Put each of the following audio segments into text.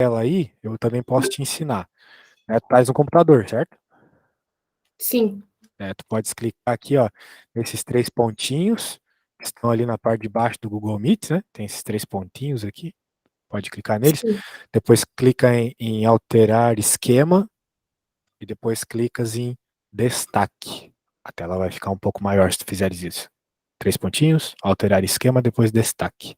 tela aí, eu também posso te ensinar. Tu traz um computador, certo? Sim. Tu podes clicar aqui, ó, nesses 3 pontinhos, que estão ali na parte de baixo do Google Meet, né? Tem esses 3 pontinhos aqui, pode clicar neles. Sim. Depois clica em alterar esquema e depois clicas em destaque. A tela vai ficar um pouco maior se tu fizeres isso. 3 pontinhos, alterar esquema, depois destaque.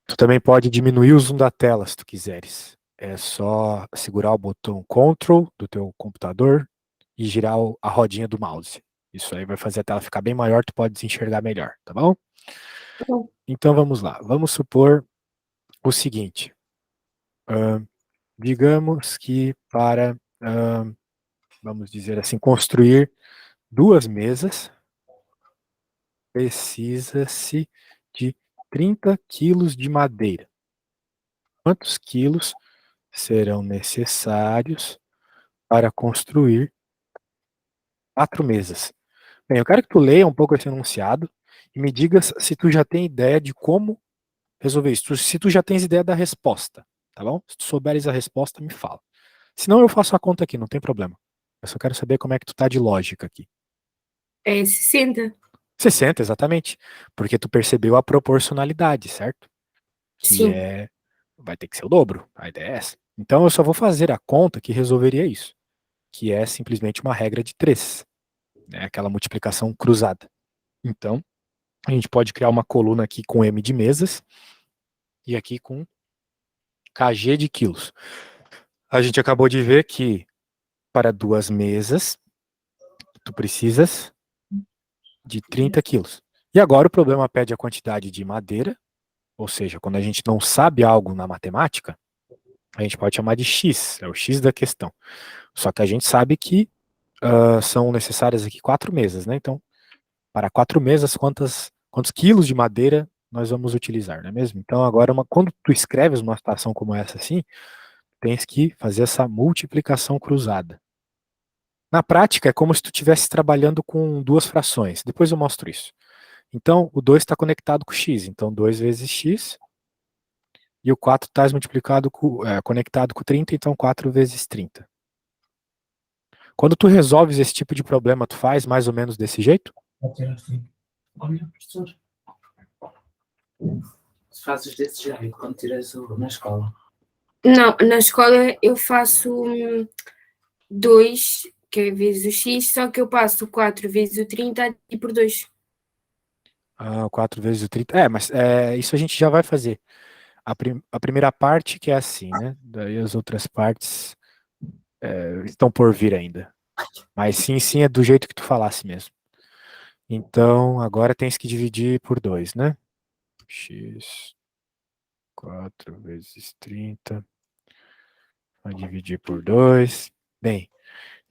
Tu também pode diminuir o zoom da tela se tu quiseres. É só segurar o botão Ctrl do teu computador e girar a rodinha do mouse. Isso aí vai fazer a tela ficar bem maior, tu pode enxergar melhor, tá bom? Bom. Então vamos lá. Vamos supor o seguinte. Digamos que vamos dizer assim, construir 2 mesas, precisa-se de 30 quilos de madeira. Quantos quilos serão necessários para construir 4 mesas? Bem, eu quero que tu leia um pouco esse enunciado e me digas se tu já tem ideia de como resolver isso. Se tu já tens ideia da resposta, tá bom? Se tu souberes a resposta, me fala. Senão eu faço a conta aqui, não tem problema. Eu só quero saber como é que tu tá de lógica aqui. É 60. 60, exatamente. Porque tu percebeu a proporcionalidade, certo? Que Sim. é. Vai ter que ser o dobro. A ideia é essa. Então eu só vou fazer a conta que resolveria isso. Que é simplesmente uma regra de 3. Né? Aquela multiplicação cruzada. Então, a gente pode criar uma coluna aqui com M de mesas e aqui com KG de quilos. A gente acabou de ver que para 2 mesas, tu precisas de 30 quilos. E agora o problema pede a quantidade de madeira, ou seja, quando a gente não sabe algo na matemática, a gente pode chamar de X, é o X da questão. Só que a gente sabe que são necessárias aqui 4 mesas, né? Então, para 4 mesas, quantos quilos de madeira nós vamos utilizar, não é mesmo? Então, agora, quando tu escreves uma situação como essa assim, tens que fazer essa multiplicação cruzada. Na prática, é como se tu estivesse trabalhando com 2 frações. Depois eu mostro isso. Então, o 2 está conectado com x. Então, 2 vezes x. E o 4 está conectado com 30. Então, 4 vezes 30. Quando tu resolves esse tipo de problema, tu faz mais ou menos desse jeito? Olha, professor, se fazes desse jeito quando tiras na escola. Não, na escola eu faço 2, que é vezes o x, só que eu passo 4 vezes o 30 e por 2. 4 vezes o 30. Mas isso a gente já vai fazer. A primeira parte que é assim, né? Daí as outras partes estão por vir ainda. Mas sim, é do jeito que tu falasse mesmo. Então, agora tens que dividir por 2, né? X 4 vezes 30. Vai dividir por 2. Bem,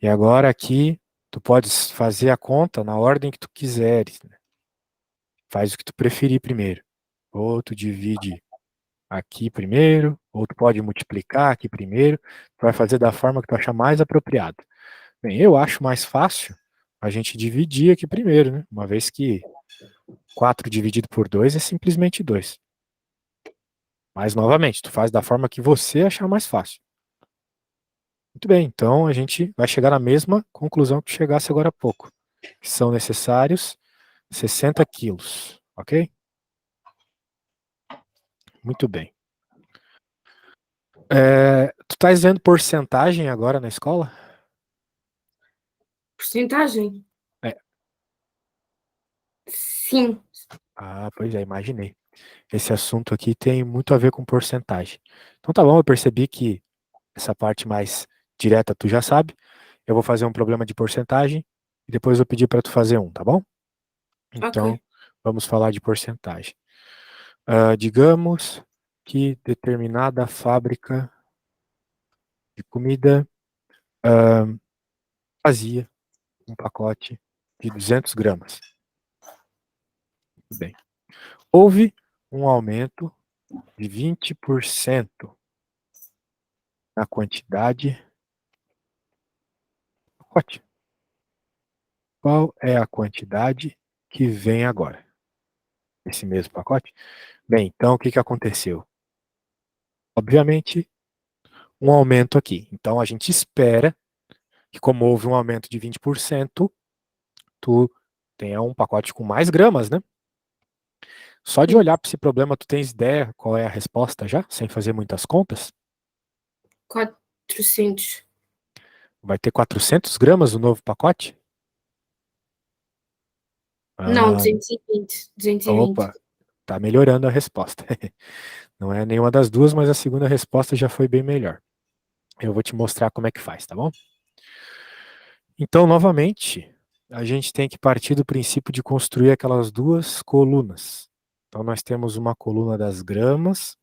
e agora aqui tu podes fazer a conta na ordem que tu quiseres. Né? Faz o que tu preferir primeiro. Ou tu divide aqui primeiro, ou tu pode multiplicar aqui primeiro. Tu vai fazer da forma que tu achar mais apropriado. Bem, eu acho mais fácil a gente dividir aqui primeiro, né? Uma vez que 4 dividido por 2 é simplesmente 2. Mas, novamente, tu faz da forma que você achar mais fácil. Muito bem, então a gente vai chegar na mesma conclusão que chegasse agora há pouco. Que são necessários 60 quilos, ok? Muito bem. Tu estás vendo porcentagem agora na escola? Porcentagem? É. Sim. Pois é, imaginei. Esse assunto aqui tem muito a ver com porcentagem. Então tá bom, eu percebi que essa parte mais direta tu já sabe. Eu vou fazer um problema de porcentagem e depois eu pedir para tu fazer um, tá bom? Então, Ok. vamos falar de porcentagem. Digamos que determinada fábrica de comida fazia um pacote de 200 gramas. Muito bem. Houve um aumento de 20% na quantidade do pacote. Qual é a quantidade que vem agora? Esse mesmo pacote? Bem, então o que aconteceu? obviamente, um aumento aqui. Então, a gente espera que, como houve um aumento de 20%, tu tenha um pacote com mais gramas, né? Só de Sim. olhar para esse problema, tu tens ideia qual é a resposta já, sem fazer muitas contas? 400. Vai ter 400 gramas no novo pacote? Não, Ah, 220. 220. opa, tá melhorando a resposta. Não é nenhuma das duas, mas a segunda resposta já foi bem melhor. Eu vou te mostrar como é que faz, tá bom? Então, novamente, a gente tem que partir do princípio de construir aquelas duas colunas. Então, nós temos uma coluna das gramas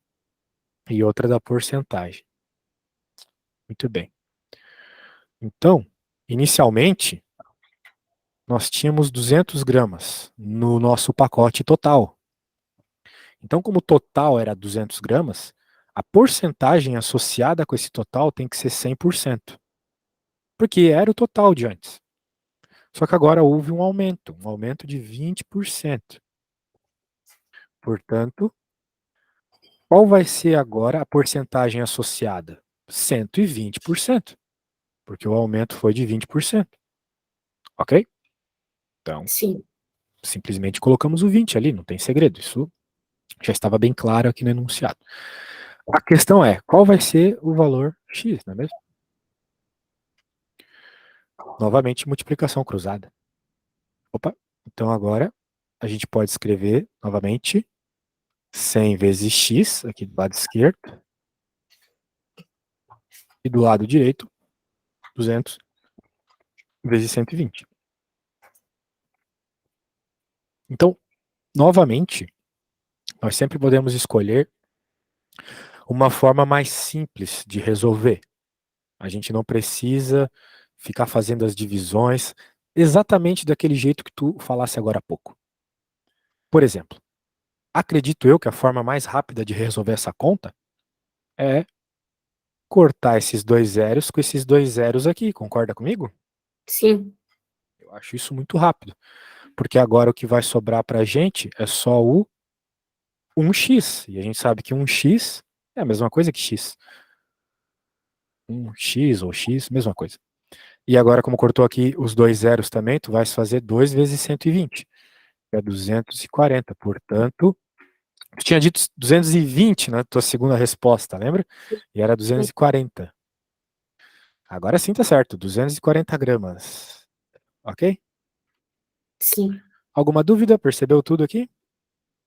e outra da porcentagem. Muito bem. Então, inicialmente, nós tínhamos 200 gramas no nosso pacote total. Então, como o total era 200 gramas, a porcentagem associada com esse total tem que ser 100%, porque era o total de antes. Só que agora houve um aumento de 20%. Portanto, qual vai ser agora a porcentagem associada? 120%, porque o aumento foi de 20%. Ok? Então, Sim. simplesmente colocamos o 20 ali, não tem segredo. Isso já estava bem claro aqui no enunciado. A questão é, qual vai ser o valor X, não é mesmo? Novamente, multiplicação cruzada. Opa, então agora a gente pode escrever novamente 100 vezes x, aqui do lado esquerdo, e do lado direito, 200 vezes 120. Então, novamente, nós sempre podemos escolher uma forma mais simples de resolver. A gente não precisa ficar fazendo as divisões exatamente daquele jeito que tu falasse agora há pouco. Por exemplo, acredito eu que a forma mais rápida de resolver essa conta é cortar esses dois zeros com esses dois zeros aqui, concorda comigo? Sim. Eu acho isso muito rápido, porque agora o que vai sobrar para a gente é só o 1x, e a gente sabe que 1x é a mesma coisa que x. 1x ou x, mesma coisa. E agora, como cortou aqui os dois zeros também, tu vais fazer 2 vezes 120, que é 240. Portanto, tu tinha dito 220 na tua segunda resposta, lembra? E era 240. Agora sim tá certo, 240 gramas. Ok? Sim. Alguma dúvida? Percebeu tudo aqui?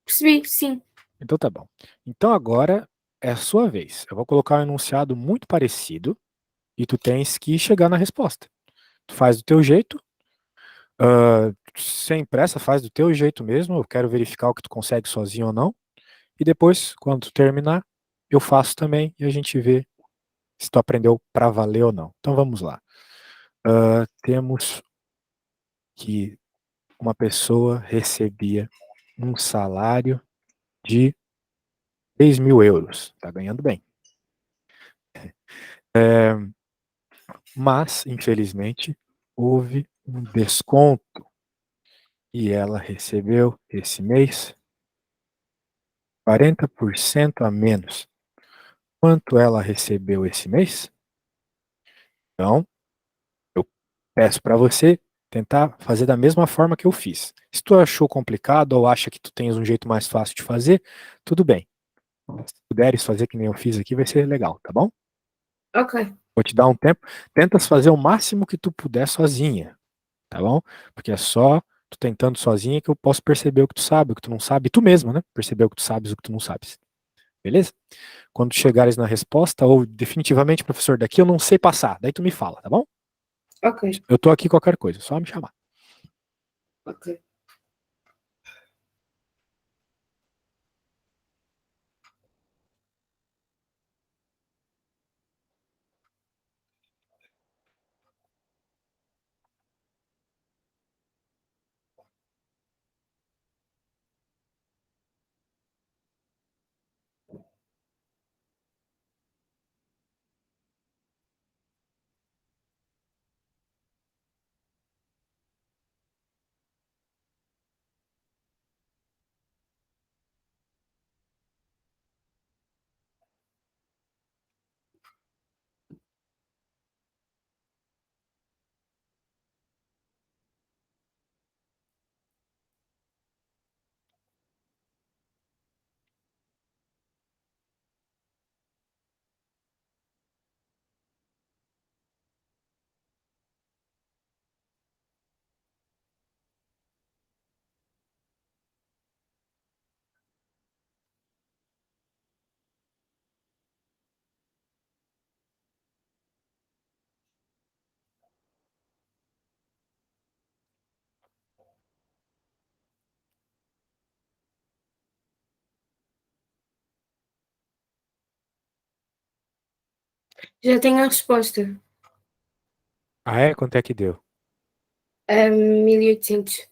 Percebi, sim. Então tá bom. Então agora é a sua vez. Eu vou colocar um enunciado muito parecido e tu tens que chegar na resposta. Tu faz do teu jeito, sem pressa, faz do teu jeito mesmo. Eu quero verificar o que tu consegue sozinho ou não. E depois, quando tu terminar, eu faço também e a gente vê se tu aprendeu para valer ou não. Então vamos lá. Temos que uma pessoa recebia um salário de 3.000 euros. Tá ganhando bem. Mas, infelizmente, houve um desconto e ela recebeu esse mês 40% a menos. Quanto ela recebeu esse mês? Então, eu peço para você tentar fazer da mesma forma que eu fiz. Se tu achou complicado ou acha que tu tens um jeito mais fácil de fazer, tudo bem. Se puderes fazer que nem eu fiz aqui, vai ser legal, tá bom? Ok. Vou te dar um tempo. Tenta fazer o máximo que tu puder sozinha, tá bom? Porque é só tu tentando sozinha que eu posso perceber o que tu sabe, o que tu não sabe, e tu mesmo, né? Perceber o que tu sabes, o que tu não sabes. Beleza? Quando chegares na resposta, ou definitivamente, professor, daqui eu não sei passar, daí tu me fala, tá bom? Ok. Eu tô aqui qualquer coisa, só me chamar. Ok. Já tenho a resposta. Ah, é? Quanto é que deu? 1800.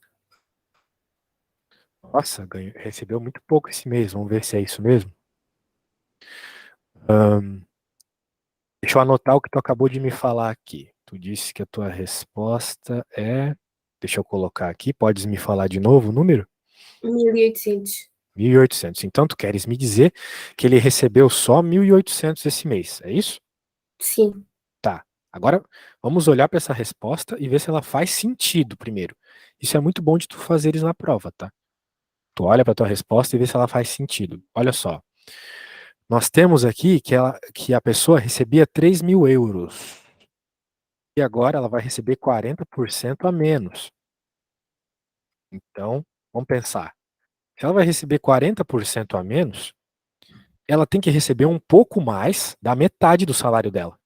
Nossa, recebeu muito pouco esse mês. Vamos ver se é isso mesmo. Ahn, deixa eu anotar o que tu acabou de me falar aqui. Tu disse que a tua resposta é. Deixa eu colocar aqui. Podes me falar de novo o número? 1800. 1.800. Então, tu queres me dizer que ele recebeu só 1.800 esse mês, é isso? Sim. Tá. Agora, vamos olhar para essa resposta e ver se ela faz sentido primeiro. Isso é muito bom de tu fazeres na prova, tá? Tu olha para tua resposta e vê se ela faz sentido. Olha só. Nós temos aqui que a pessoa recebia 3.000 euros. E agora ela vai receber 40% a menos. Então, vamos pensar. Se ela vai receber 40% a menos, ela tem que receber um pouco mais da metade do salário dela.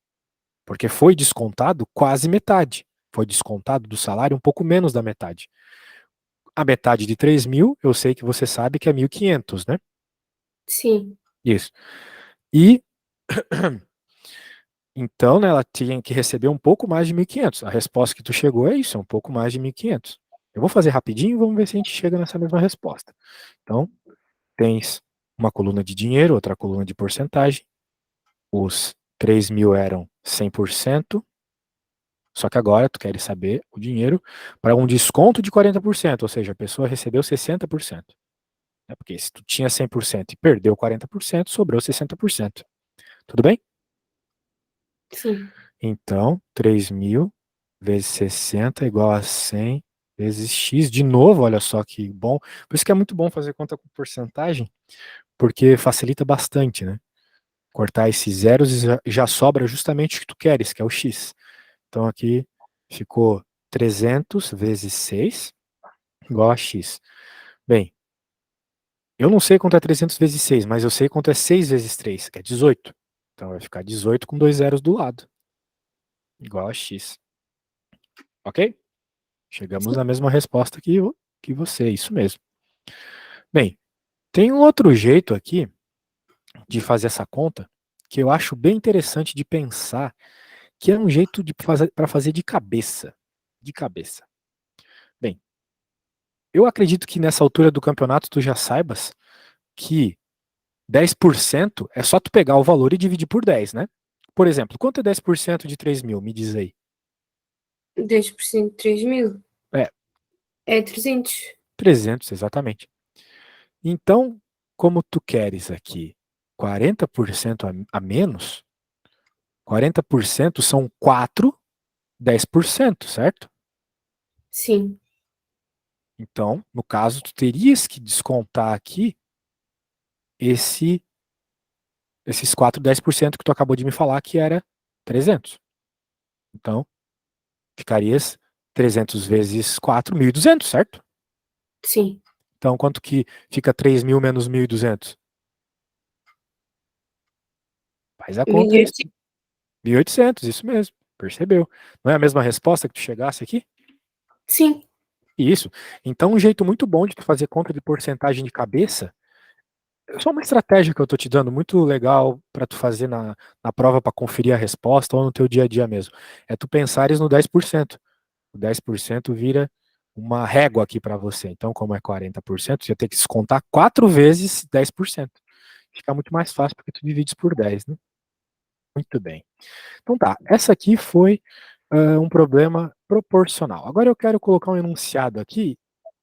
Porque foi descontado quase metade. Foi descontado do salário um pouco menos da metade. A metade de 3.000, eu sei que você sabe que é 1.500, né? Sim. Isso. E então, né, ela tinha que receber um pouco mais de 1.500. A resposta que tu chegou é isso, é um pouco mais de 1.500. Eu vou fazer rapidinho e vamos ver se a gente chega nessa mesma resposta. Então, tens uma coluna de dinheiro, outra coluna de porcentagem. Os 3.000 eram 100%. Só que agora tu queres saber o dinheiro para um desconto de 40%, ou seja, a pessoa recebeu 60%. Né? Porque se tu tinha 100% e perdeu 40%, sobrou 60%. Tudo bem? Sim. Então, 3.000 vezes 60 igual a 100 vezes x. De novo, olha só que bom. Por isso que é muito bom fazer conta com porcentagem, porque facilita bastante, né? Cortar esses zeros e já sobra justamente o que tu queres, que é o x. Então aqui ficou 300 vezes 6 igual a x. Bem, eu não sei quanto é 300 vezes 6, mas eu sei quanto é 6 vezes 3, que é 18. Então vai ficar 18 com dois zeros do lado, igual a x. Ok? Chegamos Sim. na mesma resposta que você, isso mesmo. Bem, tem um outro jeito aqui de fazer essa conta que eu acho bem interessante de pensar, que é um jeito para fazer de cabeça. De cabeça. Bem, eu acredito que nessa altura do campeonato tu já saibas que 10% é só tu pegar o valor e dividir por 10, né? Por exemplo, quanto é 10% de 3.000? Me diz aí. 10% de 3000. É, É 300. 300, exatamente. Então, como tu queres aqui 40% a menos, 40% são 4, 10%, certo? Sim. Então, no caso, tu terias que descontar aqui esse, esses 4, 10% que tu acabou de me falar, que era 300. Então, ficarias 300 vezes 4, 1.200, certo? Sim. Então, quanto que fica 3.000 menos 1.200? Faz a conta aí. 1800. 1.800, isso mesmo. Percebeu? Não é a mesma resposta que tu chegasse aqui? Sim. Isso. Então, um jeito muito bom de tu fazer conta de porcentagem de cabeça, é só uma estratégia que eu tô te dando, muito legal para tu fazer na prova para conferir a resposta ou no teu dia a dia mesmo. É tu pensares no 10%. O 10% vira uma régua aqui para você. Então, como é 40%, você ia ter que descontar 4 vezes 10%. Fica muito mais fácil porque tu divides por 10, né? Muito bem. Então tá, essa aqui foi um problema proporcional. Agora eu quero colocar um enunciado aqui,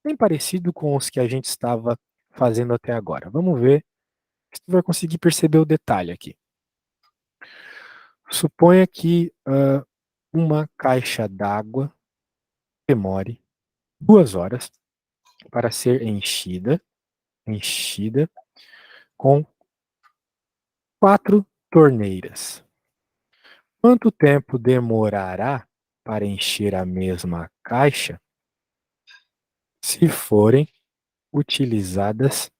bem parecido com os que a gente estava fazendo até agora. Vamos ver se tu vai conseguir perceber o detalhe aqui. Suponha que uma caixa d'água demore 2 horas para ser enchida com 4 torneiras. Quanto tempo demorará para encher a mesma caixa se forem utilizadas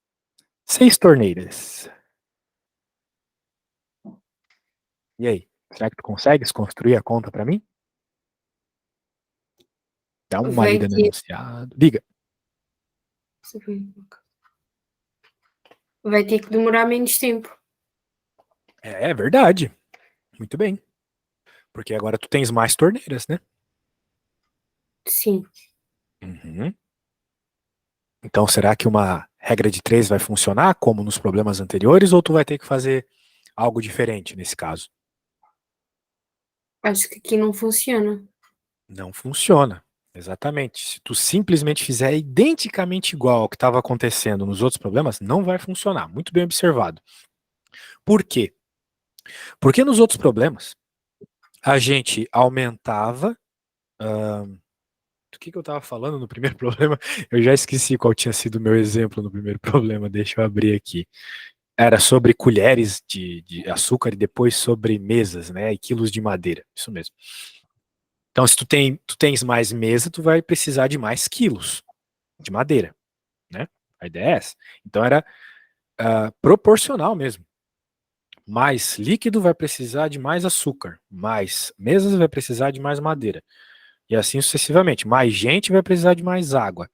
6 torneiras? E aí, será que tu consegues construir a conta para mim? Dá uma Vai lida no ter. enunciado. Diga. Vai ter que demorar menos tempo. É verdade. Muito bem. Porque agora tu tens mais torneiras, né? Sim. Uhum. Então, será que uma regra de 3 vai funcionar como nos problemas anteriores, ou tu vai ter que fazer algo diferente nesse caso? Acho que aqui não funciona. Não funciona. Exatamente. Se tu simplesmente fizer identicamente igual ao que estava acontecendo nos outros problemas, não vai funcionar. Muito bem observado. Por quê? Porque nos outros problemas, a gente aumentava. Do que eu estava falando no primeiro problema? Eu já esqueci qual tinha sido o meu exemplo no primeiro problema. Deixa eu abrir aqui. Era sobre colheres de açúcar e depois sobre mesas, né? E quilos de madeira. Isso mesmo. Então, se tu tens mais mesa, tu vai precisar de mais quilos de madeira, né? A ideia é essa. Então era proporcional mesmo. Mais líquido vai precisar de mais açúcar, mais mesas vai precisar de mais madeira. E assim sucessivamente. Mais gente vai precisar de mais água,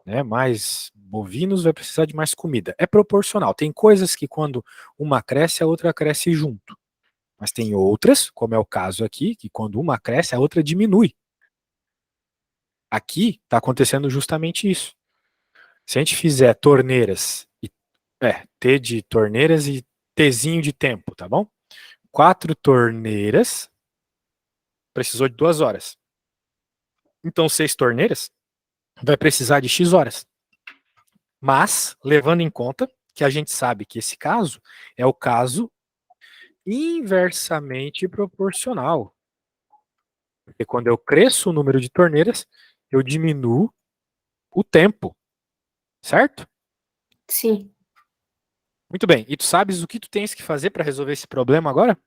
né? Mais bovinos vai precisar de mais comida. É proporcional. Tem coisas que quando uma cresce, a outra cresce junto. Mas tem outras, como é o caso aqui, que quando uma cresce, a outra diminui. Aqui está acontecendo justamente isso. Se a gente fizer torneiras, T de torneiras e Tzinho de tempo, tá bom? 4 torneiras, precisou de 2 horas. Então, 6 torneiras vai precisar de X horas. Mas, levando em conta que a gente sabe que esse caso é o caso inversamente proporcional. Porque quando eu cresço o número de torneiras, eu diminuo o tempo, certo? Sim. Muito bem. E tu sabes o que tu tens que fazer para resolver esse problema agora?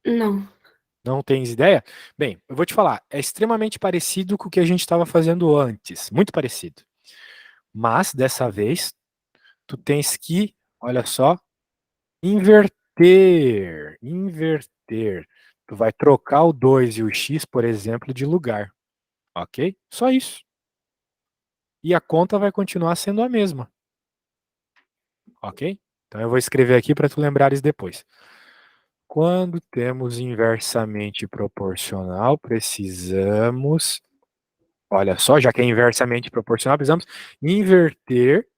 Não. Não tens ideia? Bem, eu vou te falar, é extremamente parecido com o que a gente estava fazendo antes, muito parecido. Mas, dessa vez, tu tens que, olha só, inverter. Inverter. Tu vai trocar o 2 e o x, por exemplo, de lugar. Ok? Só isso. E a conta vai continuar sendo a mesma. Ok? Então eu vou escrever aqui para tu lembrares depois. Quando temos inversamente proporcional, precisamos, olha só, já que é inversamente proporcional, precisamos inverter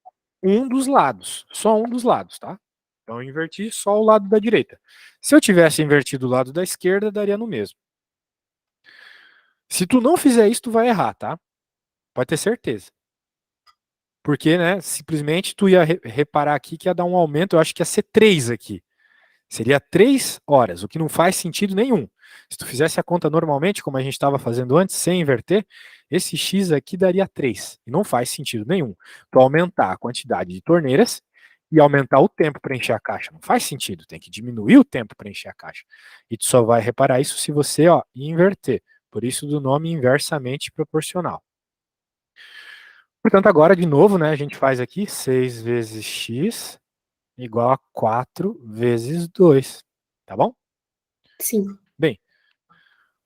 um dos lados, só um dos lados, tá? Então eu inverti só o lado da direita. Se eu tivesse invertido o lado da esquerda, daria no mesmo. Se tu não fizer isso, tu vai errar, tá? Pode ter certeza. Porque, né, simplesmente tu ia reparar aqui que ia dar um aumento, eu acho que ia ser 3 aqui. Seria 3 horas, o que não faz sentido nenhum. Se tu fizesse a conta normalmente, como a gente estava fazendo antes, sem inverter, esse X aqui daria 3. E não faz sentido nenhum. Tu aumentar a quantidade de torneiras e aumentar o tempo para encher a caixa. Não faz sentido. Tem que diminuir o tempo para encher a caixa. E tu só vai reparar isso se você inverter. Por isso do nome inversamente proporcional. Portanto, agora, de novo, né, a gente faz aqui 6 vezes x igual a 4 vezes 2. Tá bom? Sim. Bem,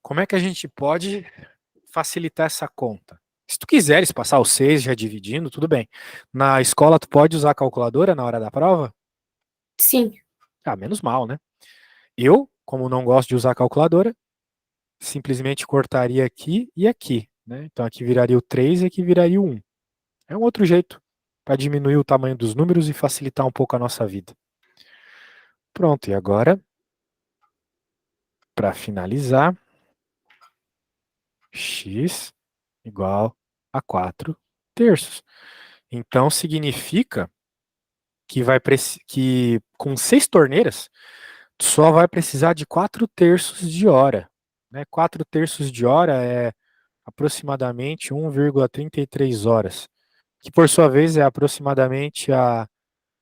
como é que a gente pode facilitar essa conta? Se tu quiseres passar o 6 já dividindo, tudo bem. Na escola, tu pode usar a calculadora na hora da prova? Sim. Ah, menos mal, né? Eu, como não gosto de usar a calculadora, simplesmente cortaria aqui e aqui, né? Então aqui viraria o 3 e aqui viraria o 1. É um outro jeito para diminuir o tamanho dos números e facilitar um pouco a nossa vida. Pronto, e agora, para finalizar, x igual a 4 terços. Então significa que que com 6 torneiras, só vai precisar de 4 terços de hora. Né? 4 terços de hora é aproximadamente 1,33 horas, que por sua vez é aproximadamente a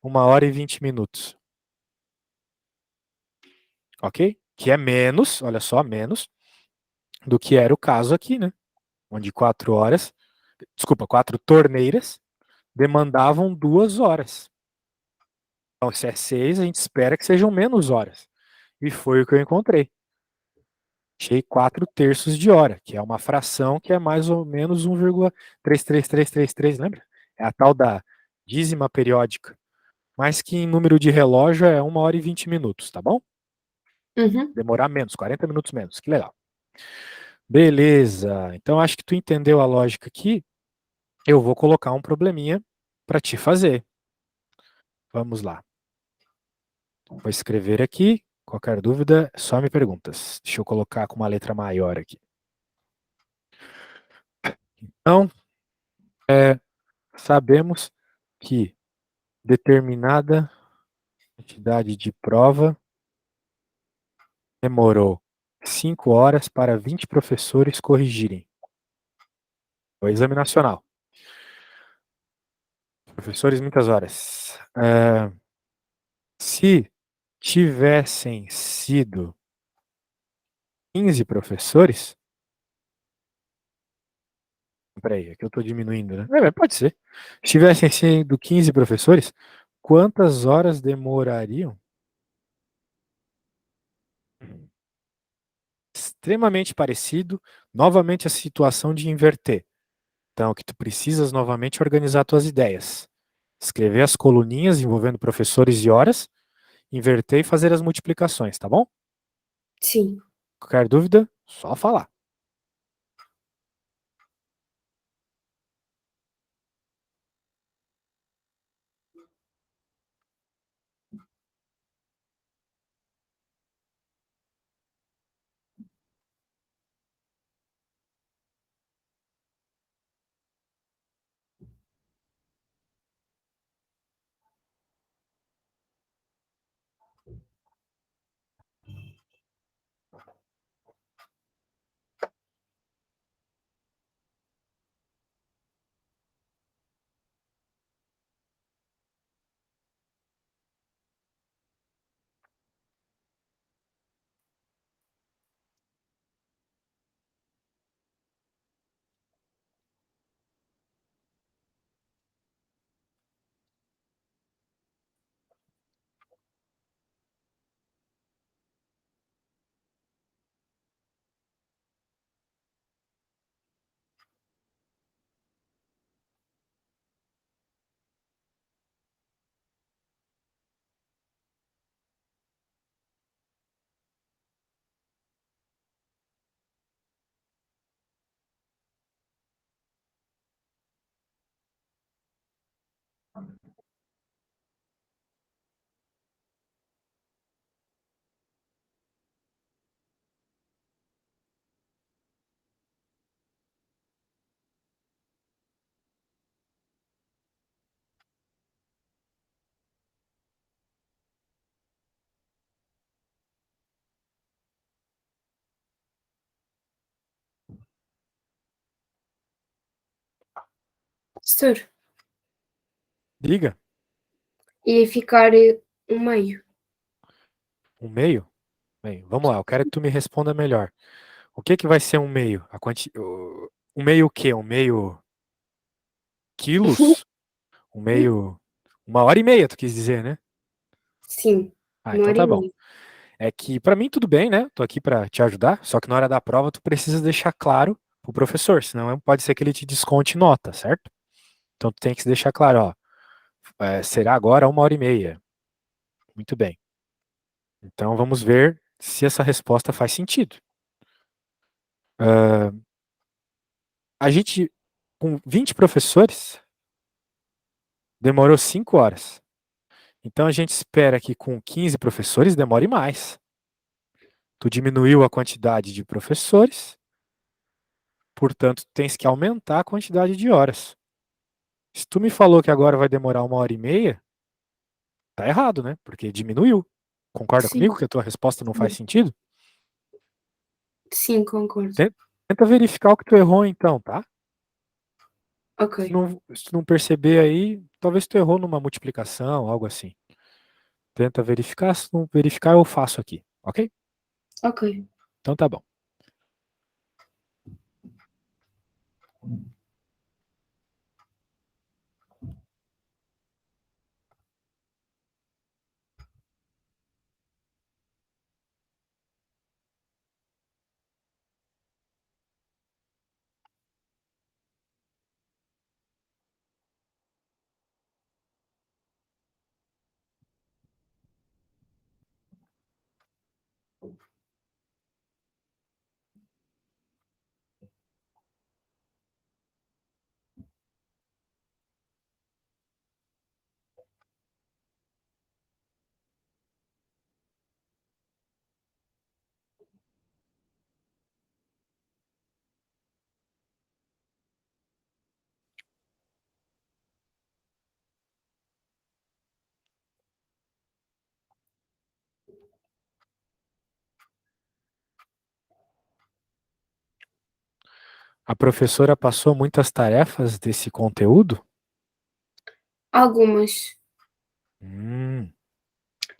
1 hora e 20 minutos. Ok? Que é menos, olha só, menos do que era o caso aqui, né? Onde 4 torneiras demandavam 2 horas. Então, se é 6, a gente espera que sejam menos horas. E foi o que eu encontrei. Achei 4 terços de hora, que é uma fração que é mais ou menos 1,33333, lembra? É a tal da dízima periódica. Mas que em número de relógio é 1 hora e 20 minutos, tá bom? Uhum. Demorar menos, 40 minutos menos. Que legal. Beleza. Então acho que tu entendeu a lógica aqui. Eu vou colocar um probleminha para te fazer. Vamos lá. Vou escrever aqui. Qualquer dúvida, só me perguntas. Deixa eu colocar com uma letra maior aqui. Então, sabemos que determinada quantidade de prova demorou 5 horas para 20 professores corrigirem. O exame nacional. Professores, muitas horas. Se tivessem sido 15 professores. Peraí, é que eu estou diminuindo, né? Pode ser. Se tivessem sido 15 professores, quantas horas demorariam? Extremamente parecido. Novamente a situação de inverter. Então, o que tu precisas novamente é organizar tuas ideias. Escrever as coluninhas envolvendo professores e horas, inverter e fazer as multiplicações, tá bom? Sim. Qualquer dúvida, só falar. Professor, Diga, ia ficar um meio. um meio? Bem, vamos lá, eu quero que tu me responda melhor. O que que vai ser um meio? Um meio o quê? Um meio quilos? Um meio. 1 hora e meia, tu quis dizer, né? Sim, Ah, uma então hora e tá bom. meia. É que pra mim tudo bem, né? Tô aqui pra te ajudar, só que na hora da prova tu precisa deixar claro pro professor, senão pode ser que ele te desconte nota, certo? Então tu tem que deixar claro, ó, será agora 1 hora e meia. Muito bem. Então vamos ver se essa resposta faz sentido. Ah, a gente, com 20 professores, demorou 5 horas. Então a gente espera que com 15 professores demore mais. Tu diminuiu a quantidade de professores, portanto, tens que aumentar a quantidade de horas. Se tu me falou que agora vai demorar 1 hora e meia, tá errado, né? Porque diminuiu. Concorda Sim, comigo que a tua resposta não faz sentido? sim, concordo. Tenta verificar o que tu errou então, tá? Ok, Se tu não perceber aí, talvez tu errou numa multiplicação, algo assim. Tenta verificar, se não verificar, eu faço aqui, ok? ok. Então tá bom. A professora passou muitas tarefas desse conteúdo? Algumas. Hum.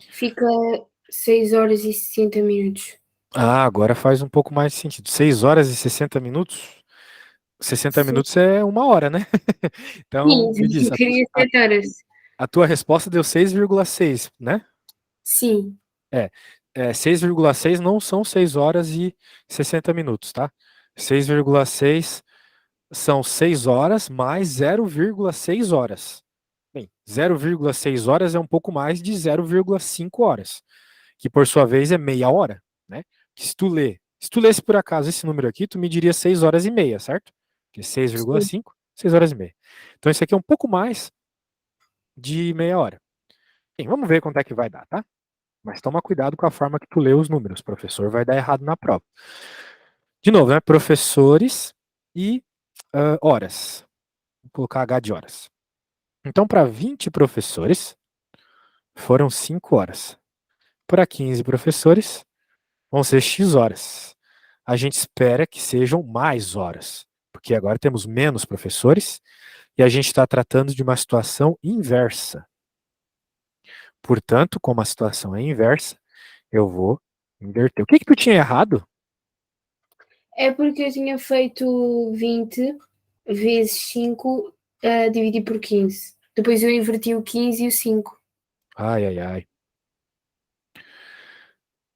Fica 6 horas e 60 minutos. Ah, agora faz um pouco mais de sentido. 6 horas e 60 minutos? 60 Sim, minutos é 1 hora, né? Então, me diz, eu queria 7 horas. a tua resposta deu 6,6, né? Sim, É, 6,6 não são 6 horas e 60 minutos, tá? 6,6 são 6 horas mais 0,6 horas. Bem, 0,6 horas é um pouco mais de 0,5 horas, que por sua vez é meia hora, né? Que se tu lesse por acaso esse número aqui, tu me diria 6 horas e meia, certo? Porque sim. 6,5, 6 horas e meia. Então isso aqui é um pouco mais de meia hora. Bem, vamos ver quanto é que vai dar, tá? Mas toma cuidado com a forma que tu lê os números. O professor vai dar errado na prova. De novo, né? Professores e horas. Vou colocar H de horas. Então, para 20 professores, foram 5 horas. Para 15 professores, vão ser X horas. A gente espera que sejam mais horas, porque agora temos menos professores e a gente está tratando de uma situação inversa. Portanto, como a situação é inversa, eu vou inverter. O que que tu tinha errado? É porque eu tinha feito 20 vezes 5 dividido por 15. Depois eu inverti o 15 e o 5. Ai, ai, ai.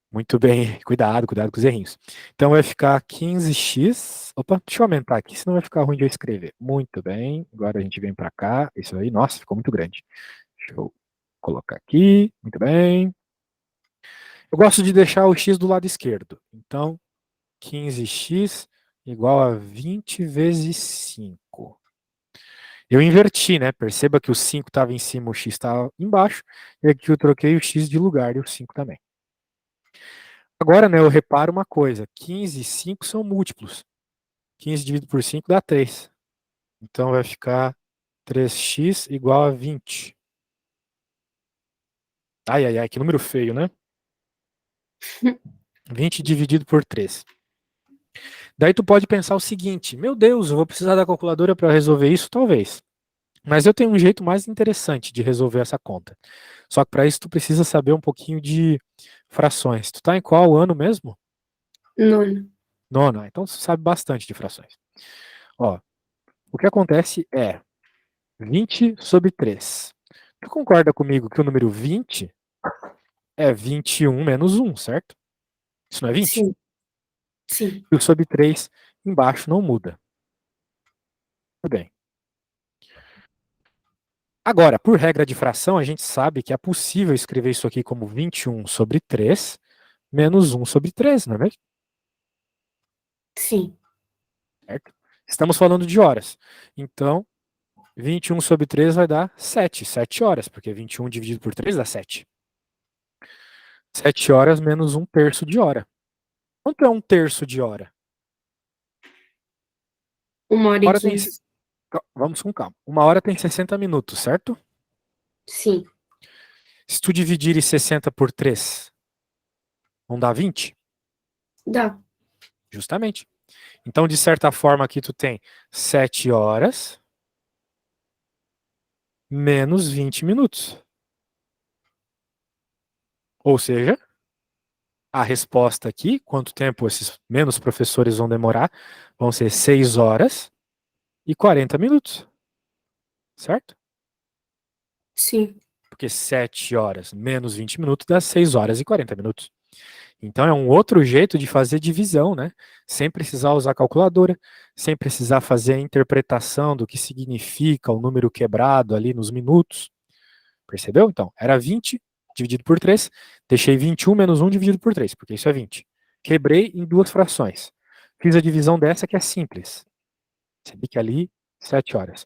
Muito bem. Cuidado com os errinhos. Então vai ficar 15x. Opa, deixa eu aumentar aqui, senão vai ficar ruim de eu escrever. Muito bem. Agora a gente vem para cá. Isso aí, nossa, ficou muito grande. Deixa eu colocar aqui. Muito bem. Eu gosto de deixar o x do lado esquerdo. Então, 15x igual a 20 vezes 5. Eu inverti, né? Perceba que o 5 estava em cima, o x estava embaixo. E aqui eu troquei o x de lugar e o 5 também. Agora, né, eu reparo uma coisa. 15 e 5 são múltiplos. 15 dividido por 5 dá 3. Então vai ficar 3x igual a 20. Ai, ai, ai, que número feio, né? 20 dividido por 3. Daí tu pode pensar o seguinte: meu Deus, eu vou precisar da calculadora para resolver isso? Talvez. Mas eu tenho um jeito mais interessante de resolver essa conta. Só que para isso tu precisa saber um pouquinho de frações. Tu tá em qual ano mesmo? Nono. Nono. Então tu sabe bastante de frações. Ó, o que acontece é 20 sobre 3. Tu concorda comigo que o número 20 é 21 menos 1, certo? Isso não é 20? Sim, sim. E o sobre 3 embaixo não muda. Tudo bem. Agora, por regra de fração, a gente sabe que é possível escrever isso aqui como 21 sobre 3 menos 1 sobre 3, não é mesmo? Sim. Certo? Estamos falando de horas. Então, 21 sobre 3 vai dar 7. 7 horas, porque 21 dividido por 3 dá 7. 7 horas menos 1/3 de hora. Quanto é 1/3 de hora? 1 hora e Hora tem. 15. Vamos com calma. 1 hora tem 60 minutos, certo? Sim, Se tu dividir 60 por 3, não dá 20? dá. Justamente. Então, de certa forma, aqui tu tem 7 horas menos 20 minutos. Ou seja, a resposta aqui, quanto tempo esses menos professores vão demorar, vão ser 6 horas e 40 minutos. Certo? Sim. Porque 7 horas menos 20 minutos dá 6 horas e 40 minutos. Então é um outro jeito de fazer divisão, né? Sem precisar usar calculadora, sem precisar fazer a interpretação do que significa o número quebrado ali nos minutos. Percebeu? Então, era 20 dividido por 3, deixei 21 menos 1 dividido por 3, porque isso é 20. Quebrei em duas frações. Fiz a divisão dessa que é simples. Percebi que ali, 7 horas.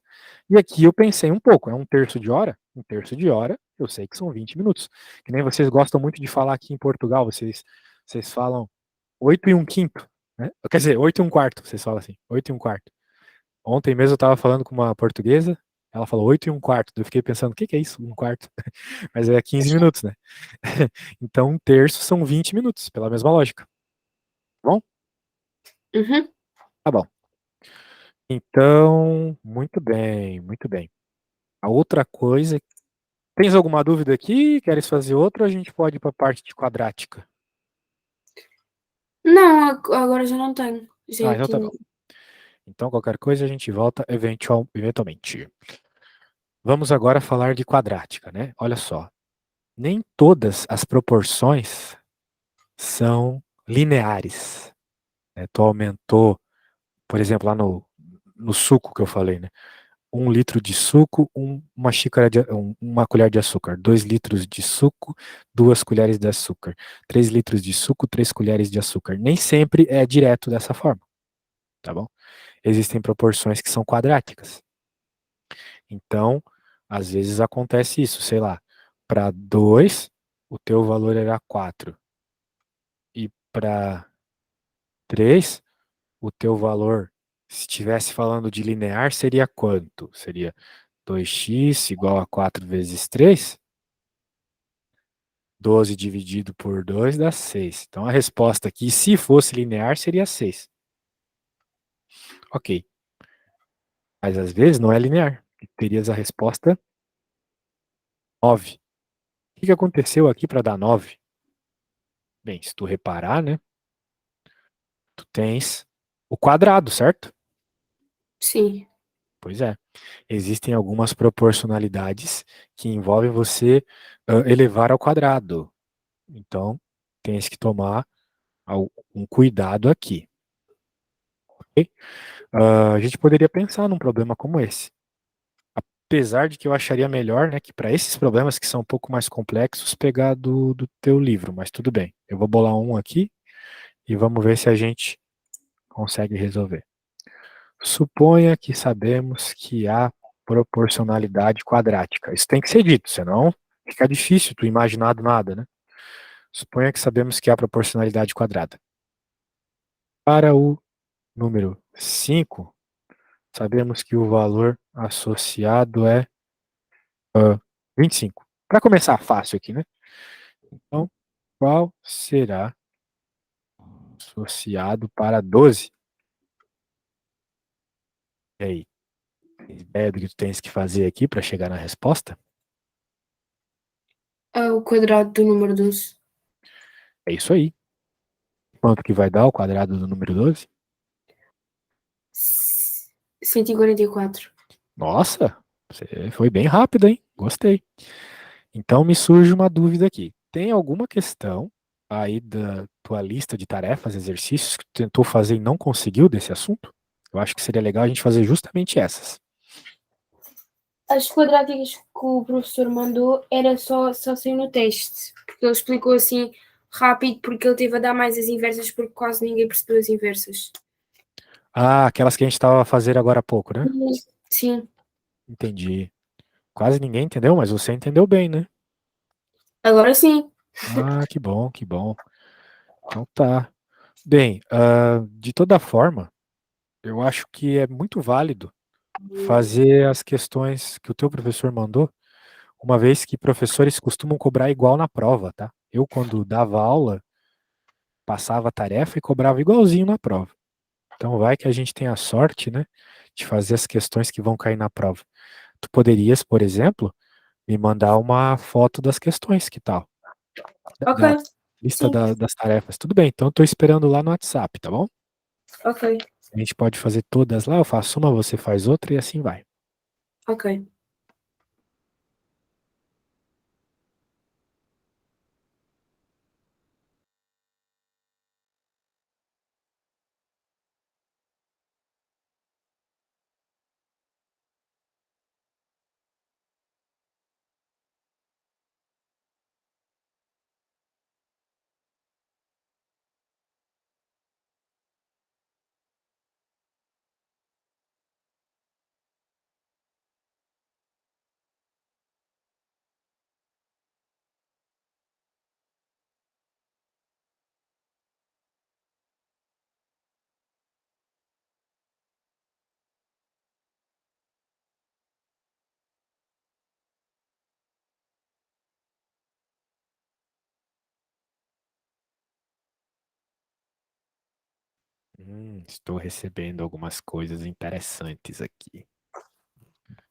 E aqui eu pensei um pouco, é 1/3 de hora? 1/3 de hora, eu sei que são 20 minutos. Que nem vocês gostam muito de falar aqui em Portugal, vocês falam 8 e 1/5, né? Quer dizer, 8 e 1/4, vocês falam assim, 8 e 1/4. Ontem mesmo eu estava falando com uma portuguesa, ela falou 8 e 1/4. Eu fiquei pensando, o que que é isso, 1/4? Mas é 15 minutos, né? Então 1/3 são 20 minutos, pela mesma lógica. Tá bom? Uhum. Tá bom. Então, muito bem, muito bem. A outra coisa, tens alguma dúvida aqui? Queres fazer outra ou a gente pode ir para a parte de quadrática? Não, agora já não tenho. Já Ah, então tá bom. entendi. Então, qualquer coisa a gente volta eventualmente. Vamos agora falar de quadrática, né? Olha só. Nem todas as proporções são lineares, né? Tu aumentou, por exemplo, lá no suco que eu falei, né? 1 litro de suco, uma colher de açúcar. 2 litros de suco, 2 colheres de açúcar. 3 litros de suco, 3 colheres de açúcar. Nem sempre é direto dessa forma, tá bom? Existem proporções que são quadráticas. Então, às vezes acontece isso, sei lá, para 2, o teu valor era 4. E para 3, o teu valor, se estivesse falando de linear, seria quanto? Seria 2x igual a 4 vezes 3? 12 dividido por 2 dá 6. Então a resposta aqui, se fosse linear, seria 6. Ok. Mas às vezes não é linear. Terias a resposta 9. O que aconteceu aqui para dar 9? Bem, se tu reparar, né? Tu tens o quadrado, certo? Sim. Pois é. Existem algumas proporcionalidades que envolvem você elevar ao quadrado. Então, tens que tomar um cuidado aqui. Ok? A gente poderia pensar num problema como esse. Apesar de que eu acharia melhor, né, que para esses problemas que são um pouco mais complexos, pegar do teu livro, mas tudo bem. Eu vou bolar um aqui e vamos ver se a gente consegue resolver. Suponha que sabemos que há proporcionalidade quadrática. Isso tem que ser dito, senão fica difícil tu imaginar do nada, né? Suponha que sabemos que há proporcionalidade quadrada. Para o número 5, sabemos que o valor associado é 25. Para começar fácil aqui, né? Então, qual será associado para 12? E aí, tem ideia do que tu tens que fazer aqui para chegar na resposta? O quadrado do número 12. É isso aí. Quanto que vai dar o quadrado do número 12? 144. Nossa, você foi bem rápido, hein? Gostei. Então me surge uma dúvida aqui. Tem alguma questão aí da tua lista de tarefas, exercícios que tu tentou fazer e não conseguiu desse assunto? Eu acho que seria legal a gente fazer justamente essas. As quadráticas que o professor mandou era só saiu no teste. Porque ele explicou assim rápido, porque ele teve a dar mais as inversas, porque quase ninguém percebeu as inversas. Ah, aquelas que a gente estava a fazer agora há pouco, né? Sim. Entendi. Quase ninguém entendeu, mas você entendeu bem, né? Agora sim. Ah, que bom, que bom. Então tá. Bem, de toda forma, eu acho que é muito válido fazer as questões que o teu professor mandou, uma vez que professores costumam cobrar igual na prova, tá? Eu, quando dava aula, passava a tarefa e cobrava igualzinho na prova. Então vai que a gente tem a sorte, né, de fazer as questões que vão cair na prova. Tu poderias, por exemplo, me mandar uma foto das questões, que tal? Ok. Da lista Sim. das tarefas. Tudo bem, então eu tô esperando lá no WhatsApp, tá bom? Ok. A gente pode fazer todas lá, eu faço uma, você faz outra e assim vai. Ok. Estou recebendo algumas coisas interessantes aqui.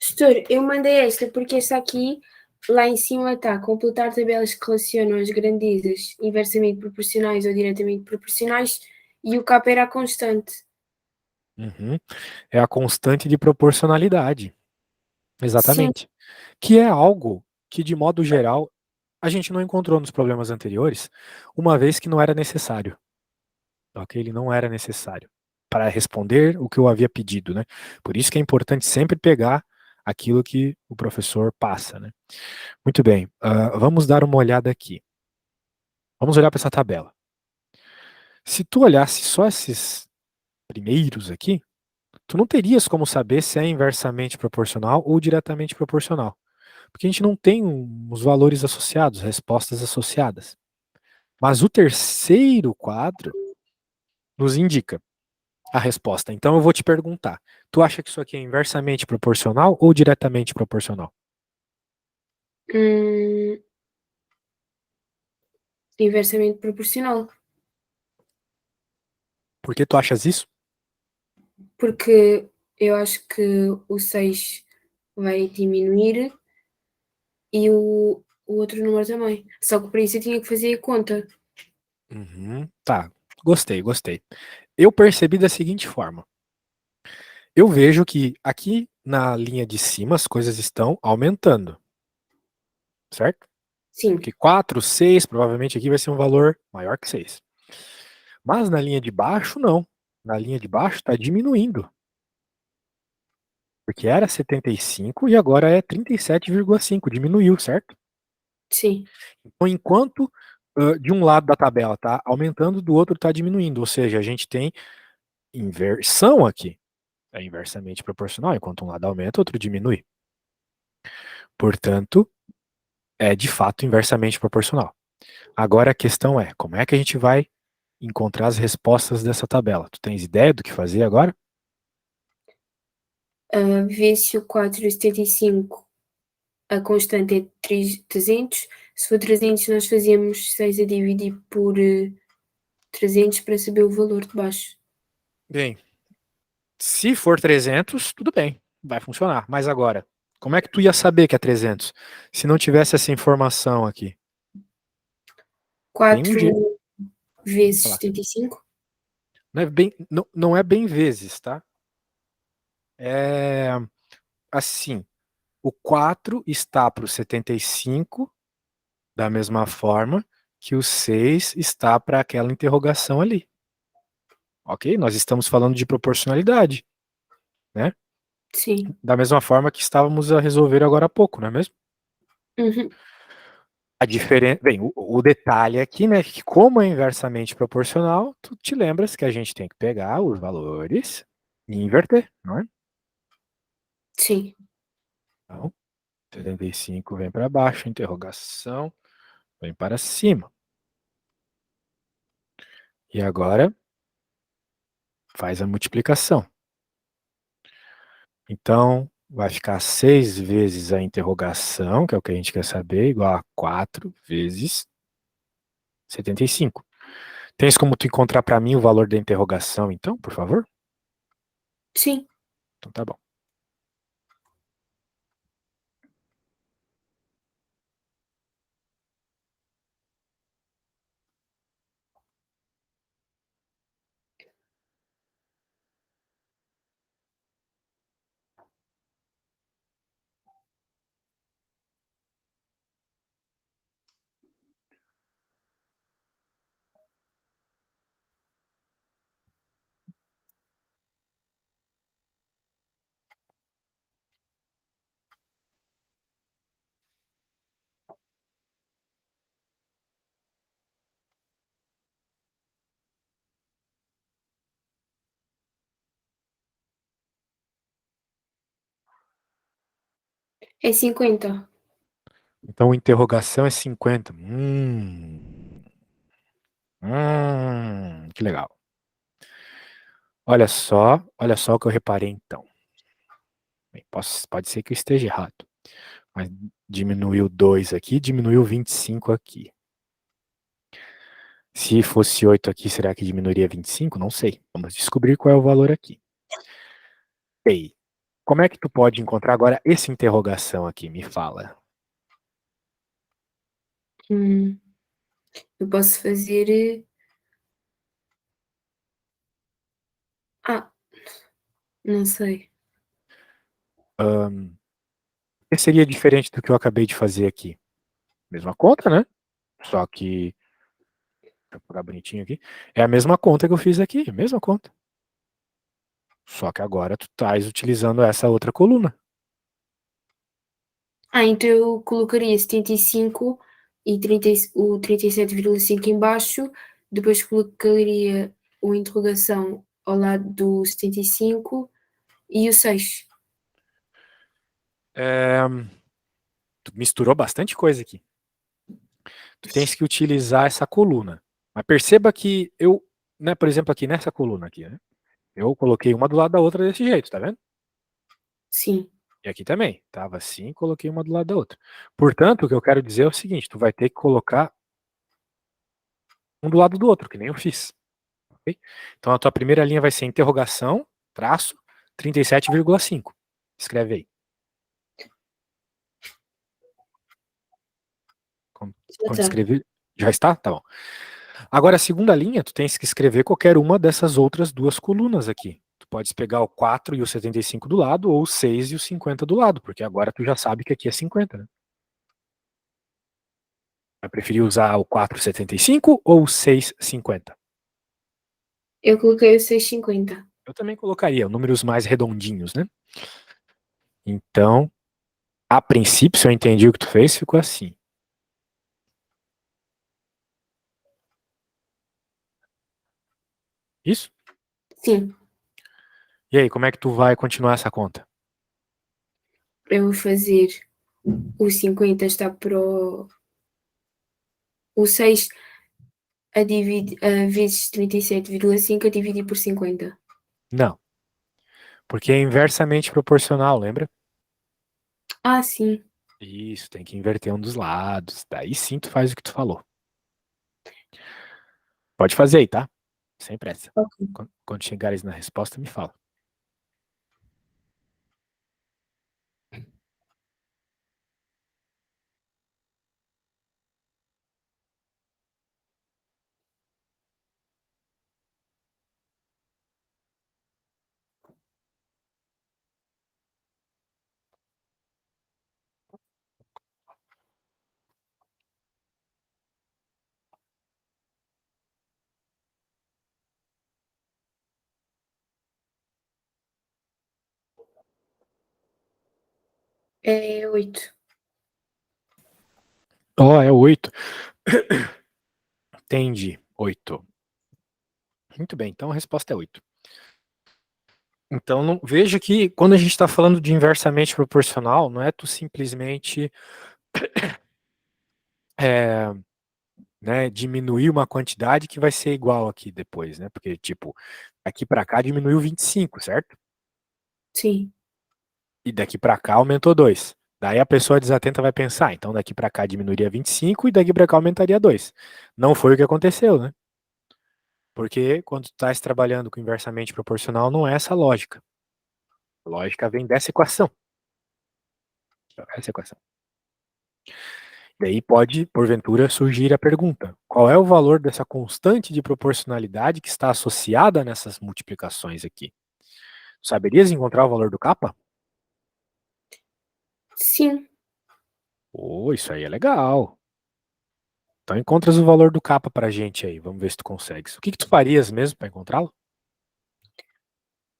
Gestor, eu mandei esta porque esta aqui, lá em cima está completar tabelas que relacionam as grandezas inversamente proporcionais ou diretamente proporcionais e o K era a constante. É a constante de proporcionalidade. Sim, Exatamente. Que é algo que, de modo geral, a gente não encontrou nos problemas anteriores, uma vez que não era necessário. Ok? Ele não era necessário para responder o que eu havia pedido, né? Por isso que é importante sempre pegar aquilo que o professor passa, né? Muito bem, vamos dar uma olhada aqui. Vamos olhar para essa tabela. Se tu olhasse só esses primeiros aqui, tu não terias como saber se é inversamente proporcional ou diretamente proporcional. Porque a gente não tem os valores associados, respostas associadas. Mas o terceiro quadro nos indica a resposta. Então eu vou te perguntar: tu acha que isso aqui é inversamente proporcional ou diretamente proporcional? hum, inversamente proporcional. Por que tu achas isso? Porque eu acho que o 6 vai diminuir e o outro número também. Só que para isso eu tinha que fazer a conta. Tá, gostei, gostei. Eu percebi da seguinte forma: eu vejo que aqui na linha de cima as coisas estão aumentando, certo? Sim, Porque 4, 6, provavelmente aqui vai ser um valor maior que 6. Mas na linha de baixo, não. Na linha de baixo está diminuindo. Porque era 75 e agora é 37,5. Diminuiu, certo? sim, Então, enquanto de um lado da tabela está aumentando, do outro está diminuindo. Ou seja, a gente tem inversão aqui. É inversamente proporcional. Enquanto um lado aumenta, o outro diminui. Portanto, é de fato inversamente proporcional. Agora a questão é, como é que a gente vai encontrar as respostas dessa tabela? Tu tens ideia do que fazer agora? vê se o 4,75 a constante é 300. Se for 300, nós fazemos 6 a dividir por 300 para saber o valor de baixo. Bem, se for 300, tudo bem, vai funcionar. Mas agora, como é que tu ia saber que é 300 se não tivesse essa informação aqui? Tem um 4 jeito. vezes Lá. 75? Não é bem vezes, tá? É assim, o 4 está para o 75 da mesma forma que o 6 está para aquela interrogação ali. Ok? Nós estamos falando de proporcionalidade, né? Sim. Da mesma forma que estávamos a resolver agora há pouco, não é mesmo? Uhum. A diferença, bem, o detalhe aqui, né, que como é inversamente proporcional, tu te lembras que a gente tem que pegar os valores e inverter, não é? Sim. Então, 75 vem para baixo, interrogação vem para cima. E agora faz a multiplicação. Então, vai ficar 6 vezes a interrogação, que é o que a gente quer saber, igual a 4 vezes 75. Tens como tu encontrar para mim o valor da interrogação, então, por favor? Sim. Então tá bom. É 50. Então, interrogação é 50. Que legal. Olha só o que eu reparei então. Bem, pode ser que eu esteja errado, mas diminuiu 2 aqui, diminuiu 25 aqui. Se fosse 8 aqui, será que diminuiria 25? Não sei. Vamos descobrir qual é o valor aqui. Ei, como é que tu pode encontrar agora essa interrogação aqui? Me fala. Eu posso fazer. Não sei. O que seria diferente do que eu acabei de fazer aqui? Mesma conta, né? Só que, deixa eu pegar bonitinho aqui, é a mesma conta que eu fiz aqui, mesma conta. Só que agora tu estás utilizando essa outra coluna. Então eu colocaria 75 e 37,5 em baixo, depois colocaria o interrogação ao lado do 75 e o 6. Tu misturou bastante coisa aqui. Tu tens que utilizar essa coluna. Mas perceba que eu, né, por exemplo, aqui nessa coluna aqui, né? Eu coloquei uma do lado da outra desse jeito, tá vendo? Sim. E aqui também. Tava assim, coloquei uma do lado da outra. Portanto, o que eu quero dizer é o seguinte, tu vai ter que colocar um do lado do outro, que nem eu fiz. Okay? Então a tua primeira linha vai ser interrogação, traço, 37,5. Escreve aí. Quando escrever, já está? Tá bom. Agora a segunda linha, tu tens que escrever qualquer uma dessas outras duas colunas aqui. Tu podes pegar o 4 e o 75 do lado, ou o 6 e o 50 do lado, porque agora tu já sabe que aqui é 50, né? Vai preferir usar o 4,75 ou o 6,50? Eu coloquei o 6,50. Eu também colocaria números mais redondinhos, né? Então, a princípio, se eu entendi o que tu fez, ficou assim. Isso? Sim. E aí, como é que tu vai continuar essa conta? Eu vou fazer o 50 está para o 6 vezes 37,5 a dividir por 50. Não, porque é inversamente proporcional, lembra? Sim. Isso, tem que inverter um dos lados. Daí sim tu faz o que tu falou. Pode fazer aí, tá? Sem pressa. Ok. Quando chegares na resposta, me fala. É 8. Ó, é 8. Entendi. 8. Muito bem, então a resposta é 8. Então, veja que quando a gente está falando de inversamente proporcional, não é tu simplesmente diminuir uma quantidade que vai ser igual aqui depois, né? Porque, tipo, aqui para cá diminuiu 25, certo? Sim. E daqui para cá aumentou 2. Daí a pessoa desatenta vai pensar, então daqui para cá diminuiria 25 e daqui para cá aumentaria 2. Não foi o que aconteceu, né? Porque quando tu estás trabalhando com inversamente proporcional, não é essa a lógica. A lógica vem dessa equação. Essa equação. Daí pode, porventura, surgir a pergunta: qual é o valor dessa constante de proporcionalidade que está associada nessas multiplicações aqui? Saberias encontrar o valor do kappa? Sim. Isso aí é legal. Então encontras o valor do kappa pra gente aí. Vamos ver se tu consegues. O que tu farias mesmo para encontrá-lo?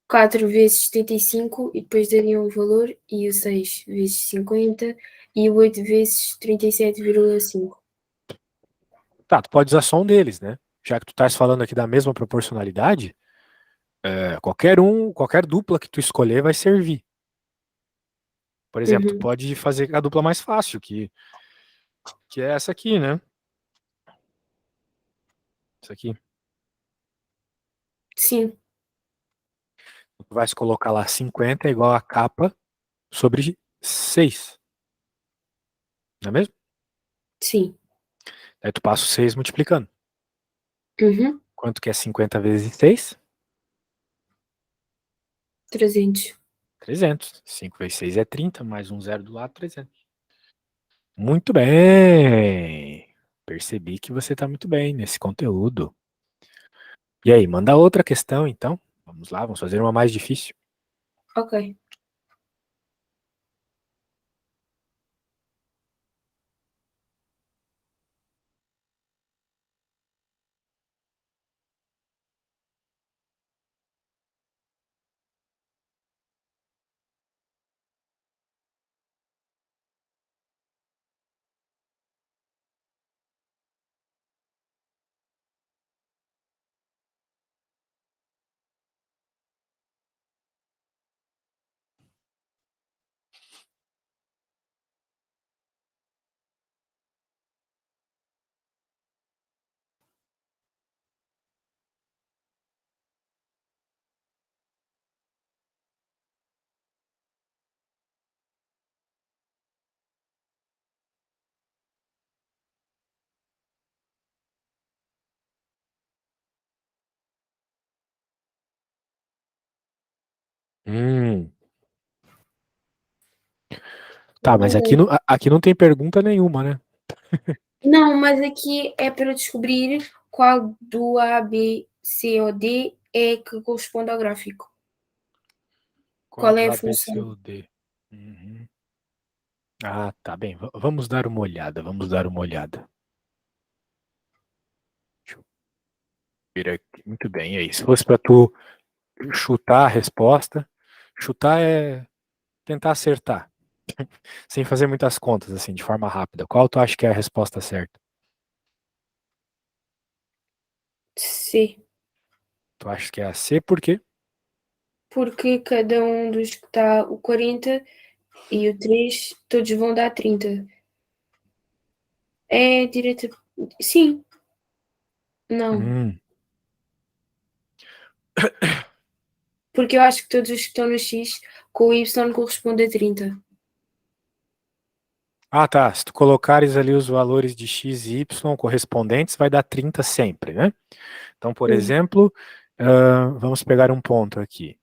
4 vezes 75 e depois daria um valor, e o 6 vezes 50 e o 8 vezes 37,5. Tá, tu pode usar só um deles, né? Já que tu estás falando aqui da mesma proporcionalidade, qualquer dupla que tu escolher vai servir. Por exemplo, tu pode fazer a dupla mais fácil, que é essa aqui, né? Isso aqui. Sim. Tu vai colocar lá 50 é igual a kappa sobre 6. Não é mesmo? Sim. Aí tu passa o 6 multiplicando. Uhum. Quanto que é 50 vezes 6? 300. 300. 5 vezes 6 é 30, mais um zero do lado, 300. Muito bem! Percebi que você está muito bem nesse conteúdo. E aí, manda outra questão, então. Vamos lá, vamos fazer uma mais difícil. Ok. Hum, tá, mas Manda aqui aí. aqui não tem pergunta nenhuma, né? Não, mas aqui é para descobrir qual do A, B, C ou D é que corresponde ao gráfico. Qual Qual é do a A, B, C função? ou D? Uhum. Ah, tá bem. Vamos dar uma olhada, vamos dar uma olhada. Deixa eu ver aqui. Muito bem, é isso. Se fosse para tu chutar a resposta, chutar é tentar acertar, sem fazer muitas contas, assim, de forma rápida. Qual tu acha que é a resposta certa? C. Tu acha que é a C, por quê? Porque cada um dos que está o 40 e o 3, todos vão dar 30. É direita. Sim. Não. Hum. Porque eu acho que todos os que estão no X com o Y corresponde a 30. Ah, tá. Se tu colocares ali os valores de x e y correspondentes, vai dar 30 sempre, né? Então, por Sim. exemplo, vamos pegar um ponto aqui.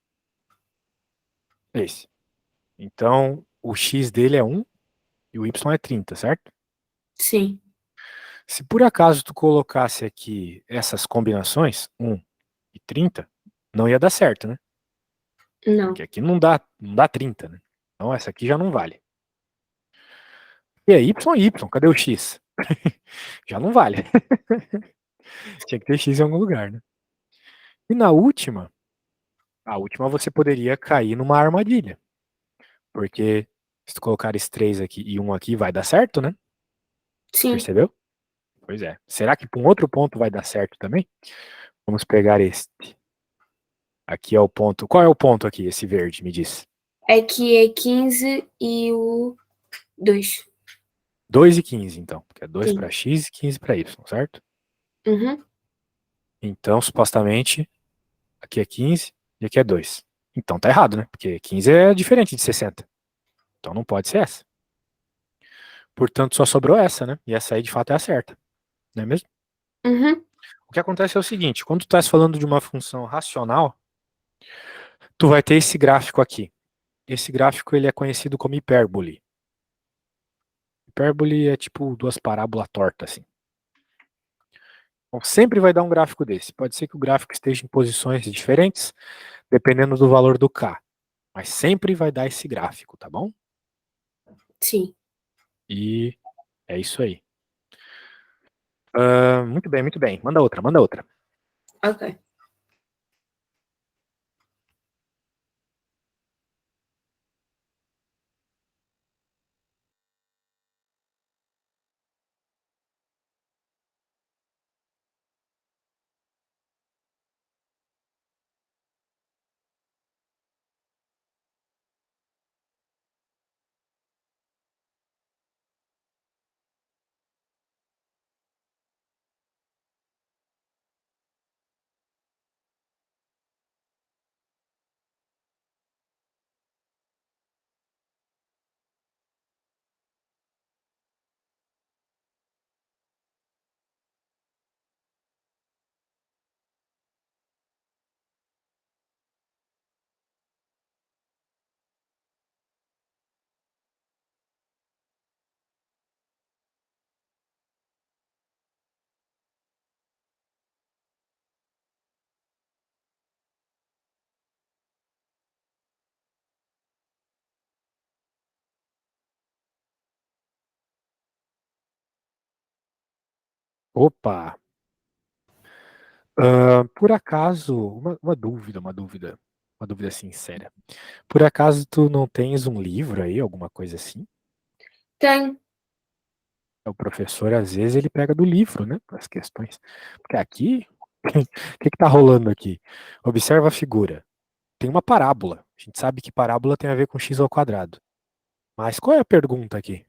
Esse. Então, o x dele é 1 e o y é 30, certo? Sim. Se por acaso tu colocasse aqui essas combinações, 1 e 30, não ia dar certo, né? Porque Não. aqui não dá 30, né? Então essa aqui já não vale. E é y, cadê o x? Já não vale. Tinha que ter x em algum lugar, né? E na última, a última você poderia cair numa armadilha. Porque se tu colocares 3 aqui e 1 aqui, vai dar certo, né? Sim. Percebeu? Pois é. Será que para um outro ponto vai dar certo também? Vamos pegar este. Aqui é o ponto. Qual é o ponto aqui, esse verde, me diz? Aqui é 15 e o 2. 2 e 15, então. Que é 2 Sim. para x e 15 para y, certo? Uhum. Então, supostamente, aqui é 15 e aqui é 2. Então tá errado, né? Porque 15 é diferente de 60. Então não pode ser essa. Portanto, só sobrou essa, né? E essa aí de fato é a certa, não é mesmo? Uhum. O que acontece é o seguinte: quando tu estás falando de uma função racional, tu vai ter esse gráfico aqui. Esse gráfico ele é conhecido como hipérbole. Hipérbole é tipo duas parábolas tortas, assim. Então sempre vai dar um gráfico desse. Pode ser que o gráfico esteja em posições diferentes, dependendo do valor do K. Mas sempre vai dar esse gráfico, tá bom? Sim. E é isso aí. Muito bem, muito bem. Manda outra, manda outra. Ok. Opa! Por acaso, uma dúvida sincera. Por acaso tu não tens um livro aí, alguma coisa assim? Tenho. O professor, às vezes, ele pega do livro, né, as questões. Porque aqui, o que tá rolando aqui? Observa a figura. Tem uma parábola. A gente sabe que parábola tem a ver com x ao quadrado. Mas qual é a pergunta aqui?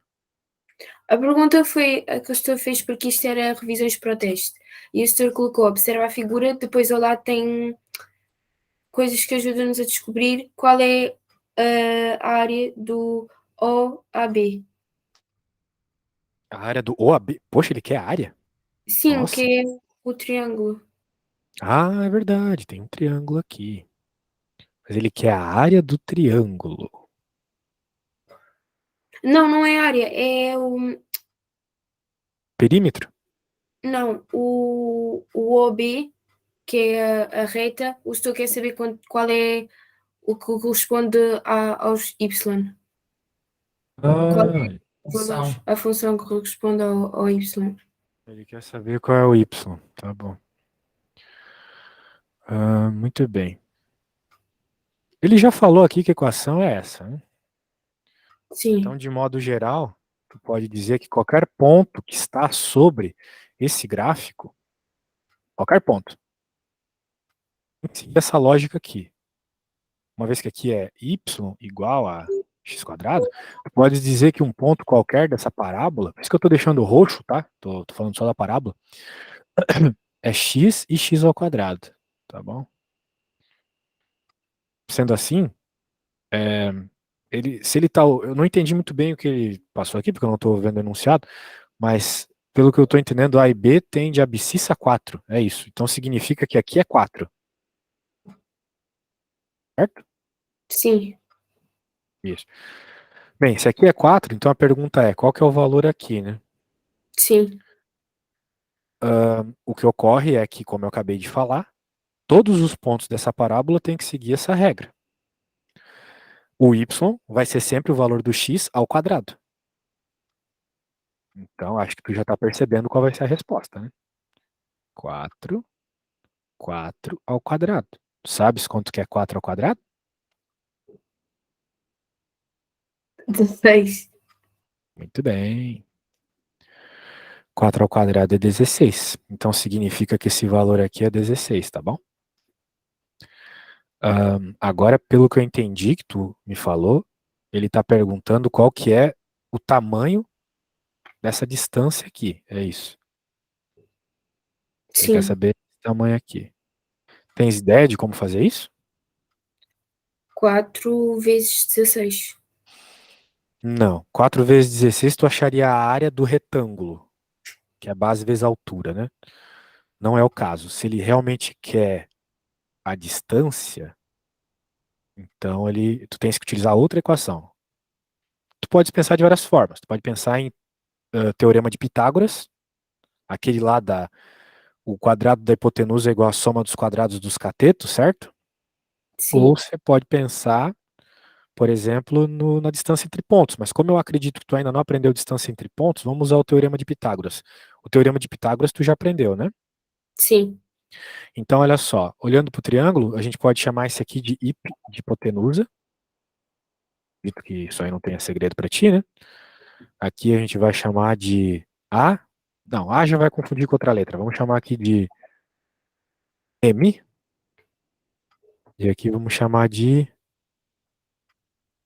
A pergunta foi a que o setor fez porque isto era revisões para o teste. E o setor colocou, observa a figura, depois ao lado tem coisas que ajudam-nos a descobrir qual é a área do OAB. A área do OAB. Poxa, ele quer a área? Sim, Nossa. que é o triângulo. Ah, é verdade, tem um triângulo aqui. Mas ele quer a área do triângulo. Não, não é área, é o. Perímetro? Não, o OB, que é a reta, o setor quer saber qual é o que corresponde aos Y. Qual é Ah, Função. a função que corresponde ao Y. ele quer saber qual é o Y. Tá bom. Muito bem. Ele já falou aqui que a equação é essa, né? Então, Sim, de modo geral, tu pode dizer que qualquer ponto que está sobre esse gráfico, qualquer ponto, tem que seguir essa lógica aqui. Uma vez que aqui é y igual a x quadrado, tu pode dizer que um ponto qualquer dessa parábola, por isso que eu estou deixando roxo, tá? Tô falando só da parábola, é x e x ao quadrado, tá bom? Sendo assim, se ele tá, eu não entendi muito bem o que ele passou aqui, porque eu não estou vendo o enunciado, mas pelo que eu estou entendendo, A e B tem de abscissa 4, é isso. Então significa que aqui é 4, certo? sim, Isso. Bem, se aqui é 4, então a pergunta é, qual que é o valor aqui, né? sim, O que ocorre é que, como eu acabei de falar, todos os pontos dessa parábola têm que seguir essa regra. O y vai ser sempre o valor do x ao quadrado. Então, acho que tu já está percebendo qual vai ser a resposta, né? 4, 4 ao quadrado. Sabes quanto que é 4 ao quadrado? 16. Muito bem. 4 ao quadrado é 16. Então, significa que esse valor aqui é 16, tá bom? Agora, pelo que eu entendi que tu me falou, ele está perguntando qual que é o tamanho dessa distância aqui. É isso. Ele quer Sim, saber esse tamanho aqui. Tens ideia de como fazer isso? 4 vezes 16. Não. 4 vezes 16 tu acharia a área do retângulo, que é a base vezes a altura, né? Não é o caso. Se ele realmente quer a distância, então tu tens que utilizar outra equação. Tu pode pensar de várias formas. Tu pode pensar em teorema de Pitágoras, aquele lá o quadrado da hipotenusa é igual à soma dos quadrados dos catetos, certo? Ou Sim, você pode pensar, por exemplo, na distância entre pontos. Mas como eu acredito que tu ainda não aprendeu distância entre pontos, vamos usar o teorema de Pitágoras. O teorema de Pitágoras tu já aprendeu, né? sim, Então, olha só, olhando para o triângulo, a gente pode chamar esse aqui de de hipotenusa. Acredito que isso aí não tenha segredo para ti, né? Aqui a gente vai chamar de A. Não, A já vai confundir com outra letra. Vamos chamar aqui de M. E aqui vamos chamar de.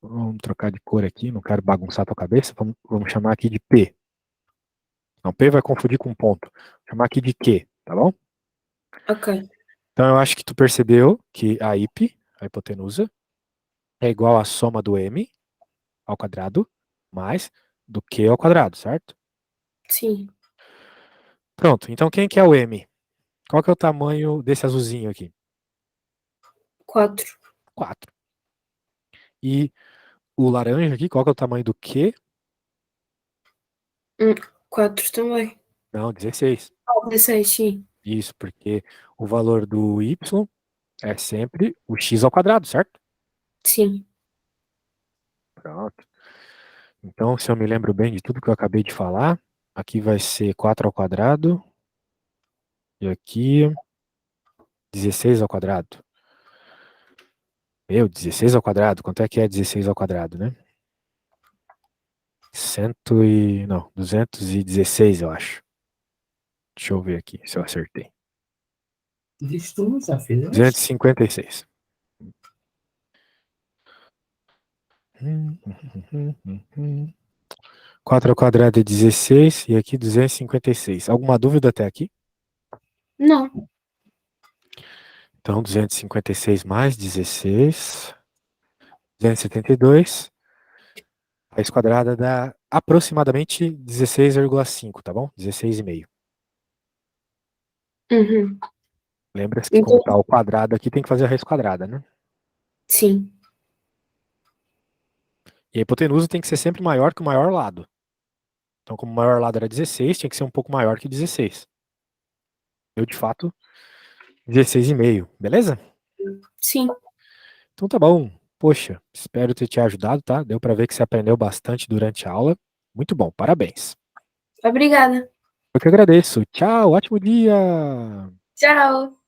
Vamos trocar de cor aqui, não quero bagunçar a tua cabeça. Vamos chamar aqui de P. Não, P vai confundir com ponto. Vou chamar aqui de Q, tá bom? ok, Então eu acho que tu percebeu que a a hipotenusa, é igual à soma do M ao quadrado mais do Q ao quadrado, certo? sim, Pronto, então quem que é o M? Qual que é o tamanho desse azulzinho aqui? 4. 4. E o laranja aqui, qual que é o tamanho do Q? 4 também. Não, 16. 16, sim, Isso, porque o valor do Y é sempre o x ao quadrado, certo? sim, Pronto. Então, se eu me lembro bem de tudo que eu acabei de falar, aqui vai ser 4 ao quadrado E aqui, 16 ao quadrado. Meu, 16 ao quadrado. Quanto é que é 16 ao quadrado, né? 216, eu acho. Deixa eu ver aqui se eu acertei. Diz tu, já fizeste? 256. 4 ao quadrado é 16 e aqui 256. Alguma dúvida até aqui? Não. Então, 256 mais 16, 272. Raiz quadrada dá aproximadamente 16,5, tá bom? 16,5. Uhum. Lembra-se que Então, como tá ao quadrado aqui, tem que fazer a raiz quadrada, né? sim. E a hipotenusa tem que ser sempre maior que o maior lado. Então, como o maior lado era 16, tinha que ser um pouco maior que 16. Eu, de fato, 16,5, beleza? Sim. Então tá bom. Poxa, espero ter te ajudado, tá? Deu pra ver que você aprendeu bastante durante a aula. Muito bom, parabéns. Obrigada. Eu que agradeço. Tchau, ótimo dia! Tchau.